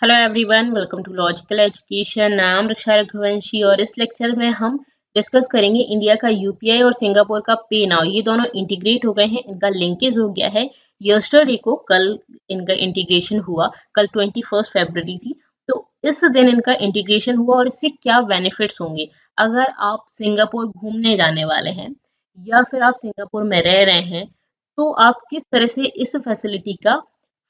Hello everyone, welcome to logical education. नाम रक्षा रघुवंशी और इस लेक्चर में हम डिस्कस करेंगे इंडिया का यूपीआई और सिंगापुर का पे नाउ। ये दोनों इंटीग्रेट हो गए हैं, इनका लिंकेज हो गया है। यस्टरडे को कल इनका इंटीग्रेशन हुआ, कल 21 फरवरी थी। तो इस दिन इनका इंटीग्रेशन हुआ और इससे क्या बेनिफिट्स होंगे अगर आप सिंगापुर घूमने जाने वाले हैं या फिर आप सिंगापुर में रह रहे हैं, तो आप किस तरह से इस फैसिलिटी का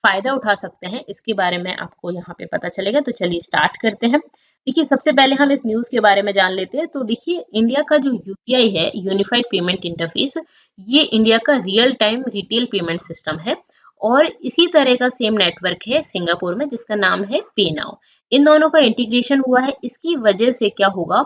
फ़ायदा उठा सकते हैं, इसके बारे में आपको यहाँ पे पता चलेगा। तो चलिए स्टार्ट करते हैं। देखिए, सबसे पहले हम इस न्यूज़ के बारे में जान लेते हैं। तो देखिए, इंडिया का जो यूपीआई है, यूनिफाइड पेमेंट इंटरफेस, ये इंडिया का real time retail payment system है और इसी तरह का सेम नेटवर्क है सिंगापुर में जिसका नाम है पे नाउ। इन दोनों का इंटीग्रेशन हुआ है, इसकी वजह से क्या होगा,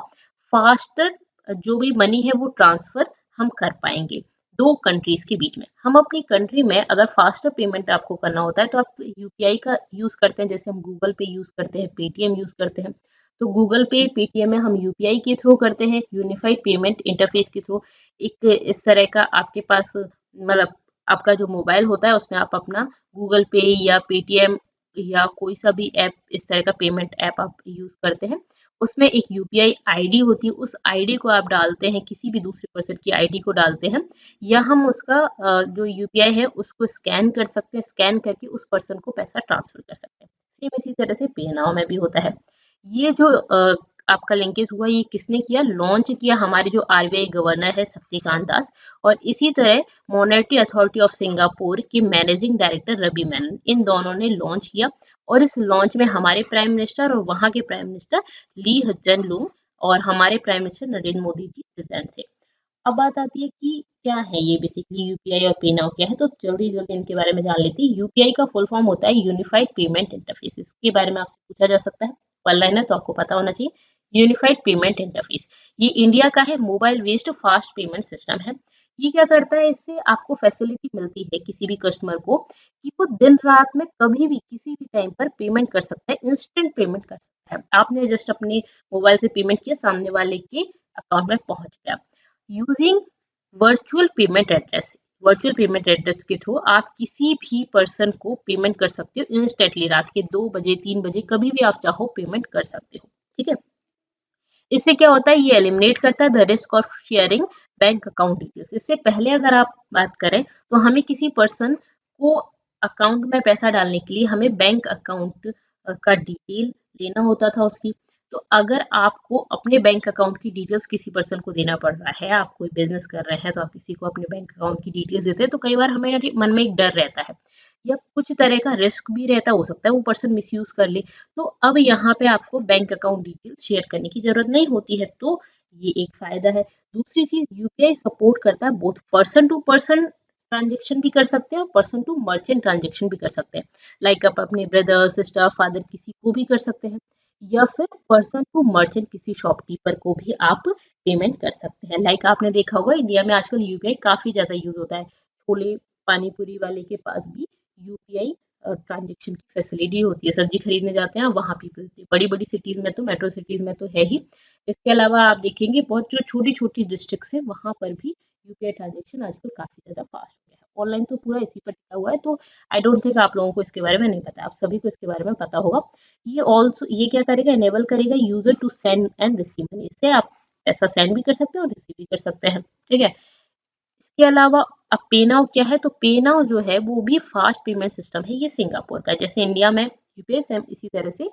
फास्टर जो भी मनी है वो ट्रांसफ़र हम कर पाएँगे। 2 कंट्रीज़ के बीच में। हम अपनी कंट्री में अगर फास्टर पेमेंट आपको करना होता है तो आप यूपीआई का यूज़ करते हैं, जैसे हम गूगल पे यूज़ करते हैं, पेटीएम यूज़ करते हैं। तो गूगल पे, पेटीएम में हम यूपीआई के थ्रू करते हैं, यूनिफाइड पेमेंट इंटरफेस के थ्रू। एक इस तरह का आपके पास मतलब आपका जो मोबाइल होता है उसमें आप अपना गूगल पे या पेटीएम या कोई सा भी ऐप, इस तरह का पेमेंट ऐप आप यूज़ करते हैं। उसमें एक यूपीआई आईडी होती है, उस आईडी को आप डालते हैं, किसी भी दूसरे पर्सन की आईडी को डालते हैं या हम उसका जो यूपीआई है उसको स्कैन कर सकते हैं, स्कैन करके उस पर्सन को पैसा ट्रांसफर कर सकते हैं। सेम इसी तरह से पे नाउ में भी होता है। ये जो आपका लिंकेज हुआ, ये किसने किया, लॉन्च किया, हमारे जो आरबीआई गवर्नर है शक्तिकांत दास, और इसी तरह मॉनेटरी अथॉरिटी ऑफ सिंगापुर के मैनेजिंग डायरेक्टर रवि मेनन, इन दोनों ने लॉन्च किया। और इस लॉन्च में हमारे प्राइम मिनिस्टर और वहाँ के प्राइम मिनिस्टर ली हजन लूंग और हमारे prime minister Narendra Modi ji present थे। अब बात आती है कि क्या है ये बेसिकली यूपीआई और पे नाउ क्या है, तो जल्दी जल्दी इनके बारे में जान लेते हैं। यूपीआई का फुल फॉर्म होता है यूनिफाइड पेमेंट इंटरफेस। इसके बारे में आपसे पूछा जा सकता है, वन लाइन है तो आपको पता होना चाहिए। यूनिफाइड पेमेंट इंटरफेस ये इंडिया का है, mobile based fast payment system है। ये क्या करता है, इससे आपको फैसिलिटी मिलती है किसी भी कस्टमर को कि वो दिन रात में कभी भी किसी भी टाइम पर पेमेंट कर सकता है, इंस्टेंट पेमेंट कर सकता है। आपने जस्ट अपने मोबाइल से पेमेंट किया, सामने वाले के अकाउंट में पहुंच गया। Using virtual payment address, virtual payment address के थ्रू आप किसी भी पर्सन को पेमेंट कर सकते हो इंस्टेंटली। रात के 2 बजे 3 बजे कभी भी आप चाहो पेमेंट कर सकते हो, ठीक है। इससे क्या होता है, ये एलिमिनेट करता है the risk of sharing bank account details. इससे पहले अगर आप बात करें तो हमें किसी पर्सन को अकाउंट में पैसा डालने के लिए हमें बैंक अकाउंट का डिटेल लेना होता था उसकी। तो अगर आपको अपने बैंक अकाउंट की डिटेल्स किसी पर्सन को देना पड़ रहा है, आप कोई बिजनेस कर रहे हैं तो आप किसी को अपने बैंक अकाउंट की डिटेल्स देते हैं, तो कई बार हमें मन में एक डर रहता है या कुछ तरह का रिस्क भी रहता है, हो सकता है वो पर्सन मिसयूज कर ले। तो अब यहाँ पे आपको बैंक अकाउंट डिटेल शेयर करने की जरूरत नहीं होती है, तो ये एक फायदा है। दूसरी चीज, यूपीआई सपोर्ट करता है both person to person transaction भी कर सकते हैं और पर्सन टू मर्चेंट ट्रांजेक्शन भी कर सकते हैं। लाइक आप अपने ब्रदर सिस्टर फादर किसी को भी कर सकते हैं, या फिर पर्सन टू मर्चेंट किसी शॉपकीपर को भी आप पेमेंट कर सकते हैं। लाइक आपने देखा होगा इंडिया में आजकल यूपीआई काफी ज्यादा यूज होता है। छोले पानी पूरी वाले के पास भी यूपीआई ट्रांजेक्शन की फैसिलिटी होती है। सब्जी खरीदने जाते हैं वहाँ भी मिलती है, बड़ी बड़ी सिटीज में तो, मेट्रो सिटीज में तो है ही। इसके अलावा आप देखेंगे बहुत जो छोटी छोटी डिस्ट्रिक्ट है वहाँ पर भी यूपीआई ट्रांजेक्शन आजकल काफी ज्यादा फास्ट हो गया है। ऑनलाइन तो पूरा इसी पर टिका हुआ है, तो आई डोंट थिंक आप लोगों को इसके बारे में नहीं पता, आप सभी को इसके बारे में पता होगा। ये ऑल्सो ये क्या करेगा, इनेबल करेगा user to send and receive money. इससे आप पैसा सेंड भी कर सकते हैं और रिसीव भी कर सकते हैं, ठीक है। इसके अलावा अब पे नाउ क्या है, तो पे नाउ जो है वो भी फास्ट पेमेंट सिस्टम है। ये सिंगापुर का, जैसे इंडिया में यूपीआई सेम इसी तरह से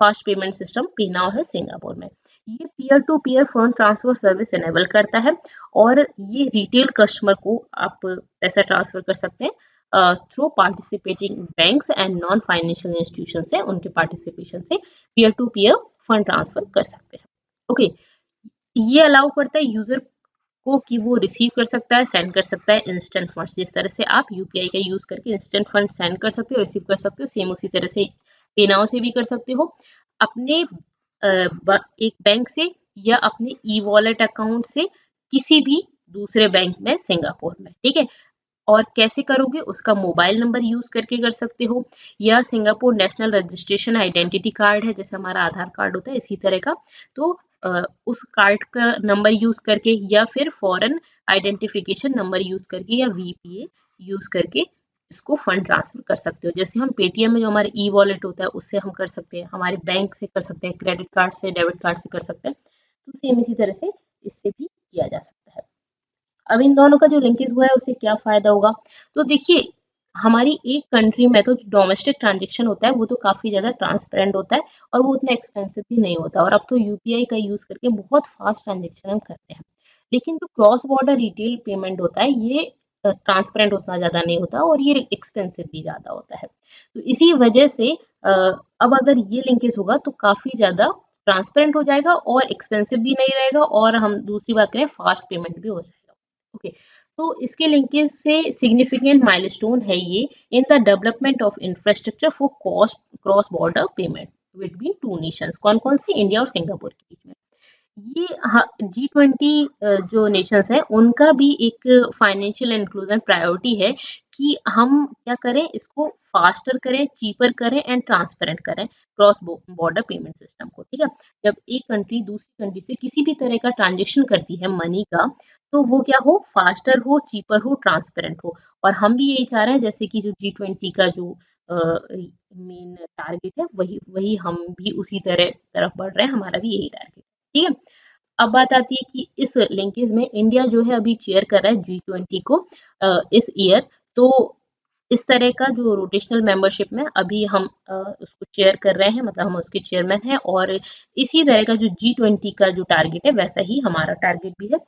fast payment system pay now है सिंगापुर में। ये peer to peer fund transfer service enable करता है और ये रिटेल कस्टमर को आप पैसा ट्रांसफर कर सकते हैं through participating banks and non financial institution से, उनके पार्टिसिपेशन से peer to peer fund transfer कर सकते हैं। ओके, ये अलाउ करता है यूजर को कि वो रिसीव कर सकता है, सेंड कर सकता है इंस्टेंट फंड्स। जिस तरह से आप यूपीआई का यूज करके इंस्टेंट फंड सेंड कर सकते हो, रिसीव कर सकते हो, सेम उसी तरह से पे नाउ से भी कर सकते हो, अपने एक बैंक से या अपने ई वॉलेट अकाउंट से किसी भी दूसरे बैंक में सिंगापुर में, ठीक है। और कैसे करोगे, उसका मोबाइल नंबर यूज करके कर सकते हो, या Singapore national registration identity card है, जैसे हमारा आधार कार्ड होता है इसी तरह का, तो उस कार्ड का नंबर यूज करके, या फिर फॉरेन आइडेंटिफिकेशन नंबर यूज करके, या वीपीए यूज करके इसको फंड ट्रांसफर कर सकते हो। जैसे हम पेटीएम में जो हमारे ई वॉलेट होता है उससे हम कर सकते हैं, हमारे बैंक से कर सकते हैं, क्रेडिट कार्ड से, डेबिट कार्ड से कर सकते हैं। तो सेम इसी तरह से इससे भी किया जा सकता है। अब इन दोनों का जो लिंकेज हुआ है उससे क्या फायदा होगा, तो देखिए हमारी एक कंट्री में तो डोमेस्टिक ट्रांजेक्शन होता है वो तो काफी ज्यादा ट्रांसपेरेंट होता है और वो उतना एक्सपेंसिव भी नहीं होता, और अब तो यूपीआई का यूज करके बहुत फास्ट ट्रांजेक्शन हम करते हैं। लेकिन जो क्रॉस बॉर्डर रिटेल पेमेंट होता है ये ट्रांसपेरेंट उतना ज्यादा नहीं होता और ये एक्सपेंसिव भी ज्यादा होता है। तो इसी वजह से अब अगर ये लिंकेज होगा तो काफी ज्यादा ट्रांसपेरेंट हो जाएगा और एक्सपेंसिव भी नहीं रहेगा, और हम दूसरी बात करें फास्ट पेमेंट भी हो जाएगा। ओके, तो इसके लिंकेज से सिग्निफिकेंट माइलस्टोन है ये in the development of infrastructure for cross border payment between two nations. कौन कौन से? इंडिया और सिंगापुर के बीच में। ये G20 जो नेशंस हैं उनका भी एक फाइनेंशियल इंक्लूजन प्रायोरिटी है कि हम क्या करें, इसको फास्टर करें, चीपर करें एंड ट्रांसपेरेंट करें क्रॉस बॉर्डर पेमेंट सिस्टम को। ठीक है, जब एक कंट्री दूसरी कंट्री से किसी भी तरह का ट्रांजेक्शन करती है मनी का, तो वो क्या हो, फास्टर हो, चीपर हो, ट्रांसपेरेंट हो। और हम भी यही चाह रहे हैं, जैसे कि जो G20 का जो मेन टारगेट है वही वही हम भी उसी तरफ बढ़ रहे हैं, हमारा भी यही टारगेट। ठीक है, अब बात आती है कि इस लिंकेज में इंडिया जो है अभी चेयर कर रहा है G20 को इस ईयर। तो इस तरह का जो रोटेशनल मेंबरशिप में अभी हम उसको चेयर कर रहे हैं, मतलब हम उसके चेयरमैन हैं, और इसी तरह का जो G20 का जो टारगेट है वैसा ही हमारा टारगेट भी है।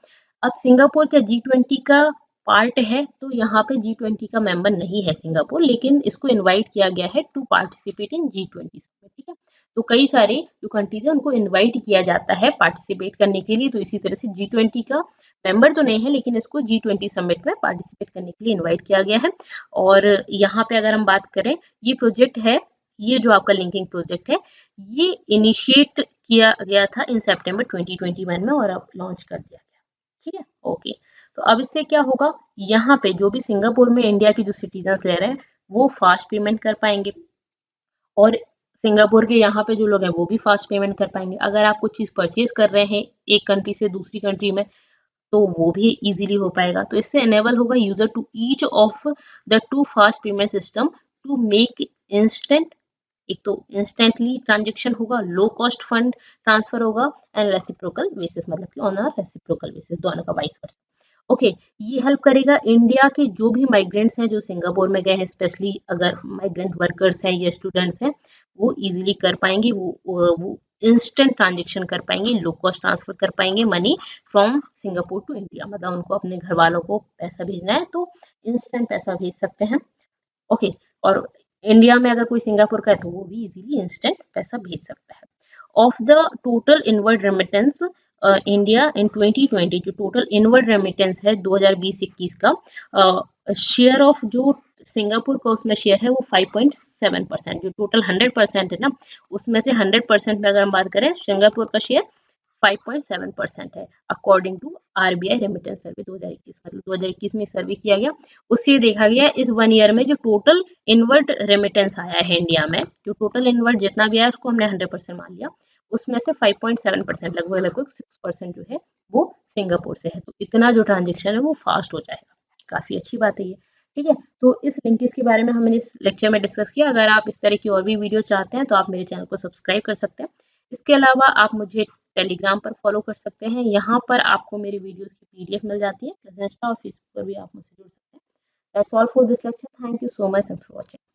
अब सिंगापुर का G20 का पार्ट है, तो यहाँ पे G20 का मेंबर नहीं है सिंगापुर, लेकिन इसको इनवाइट किया गया है टू पार्टिसिपेट इन G20। ठीक है, तो कई सारे जो कंट्रीज है उनको इनवाइट किया जाता है पार्टिसिपेट करने के लिए। तो इसी तरह से G20 का मेंबर तो नहीं है, लेकिन इसको G20 समिट में पार्टिसिपेट करने के लिए इनवाइट किया गया है। और यहाँ पे अगर हम बात करें, ये प्रोजेक्ट है, ये जो आपका लिंकिंग प्रोजेक्ट है, ये इनिशिएट किया गया था इन सितंबर 2021 में और अब लॉन्च कर दिया गया। ठीक है, ओके। तो अब इससे क्या होगा, यहाँ पे जो भी सिंगापुर में इंडिया के जो सिटीजन्स रह रहे हैं वो फास्ट पेमेंट कर पाएंगे, और सिंगापुर के यहाँ पे जो लोग हैं वो भी फास्ट पेमेंट कर पाएंगे। अगर आप कुछ चीज़ परचेज कर रहे हैं एक कंट्री से दूसरी कंट्री में, तो वो भी इजीली हो पाएगा। तो इससे एनेबल होगा user to each of the two fast payment system to make instant, एक तो इंस्टेंटली ट्रांजेक्शन होगा, लो कॉस्ट फंड ट्रांसफर होगा, एंड रेसिप्रोकल बेसिस, मतलब कि ऑन अ रेसिप्रोकल बेसिस, दोनों का वाइस वर्सा। ओके, ये हेल्प करेगा इंडिया के जो भी माइग्रेंट्स हैं जो सिंगापुर में गए हैं, स्पेशली अगर माइग्रेंट वर्कर्स हैं या स्टूडेंट्स हैं, वो इजीली कर पाएंगे, वो इंस्टेंट ट्रांजेक्शन कर पाएंगे, लो कॉस्ट ट्रांसफर कर पाएंगे money from Singapore to India. मतलब उनको अपने घर वालों को पैसा भेजना है तो इंस्टेंट पैसा भेज सकते हैं। ओके, और इंडिया में अगर कोई सिंगापुर का है तो वो भी इजीली इंस्टेंट पैसा भेज सकता है। Of the total inward remittance India in 2020, जो टोटल इनवर्ड रेमिटेंस है 2020-21 का, शेयर ऑफ जो सिंगापुर का उसमें शेयर है वो 5.7%, जो टोटल 100% है ना, उसमें से 100% में अगर हम बात करें सिंगापुर का शेयर 5.7% है, अकॉर्डिंग टू आरबीआई रेमिटेंस सर्वे 2021। मतलब 2021 में सर्वे किया गया, उससे देखा गया इस 1 ईयर में जो टोटल इनवर्ड रेमिटेंस आया है इंडिया में, जो टोटल इनवर्ड जितना भी आया उसको हमने 100% मान लिया, उसमें से 5.7%, लगभग लगभग 6% जो है वो सिंगापुर से है। तो इतना जो ट्रांजेक्शन है वो फास्ट हो जाएगा, काफ़ी अच्छी बात है ये। ठीक है, तो इस लिंकेज के बारे में हमने इस लेक्चर में डिस्कस किया। अगर आप इस तरह की और भी वीडियो चाहते हैं तो आप मेरे चैनल को सब्सक्राइब कर सकते हैं। इसके अलावा आप मुझे टेलीग्राम पर फॉलो कर सकते हैं, यहाँ पर आपको मेरी वीडियोस की पीडीएफ मिल जाती है। इंस्टा और फेसबुक पर भी आप मुझसे जुड़ सकते हैं। That's all for this lecture. Thank you so much, thanks for watching.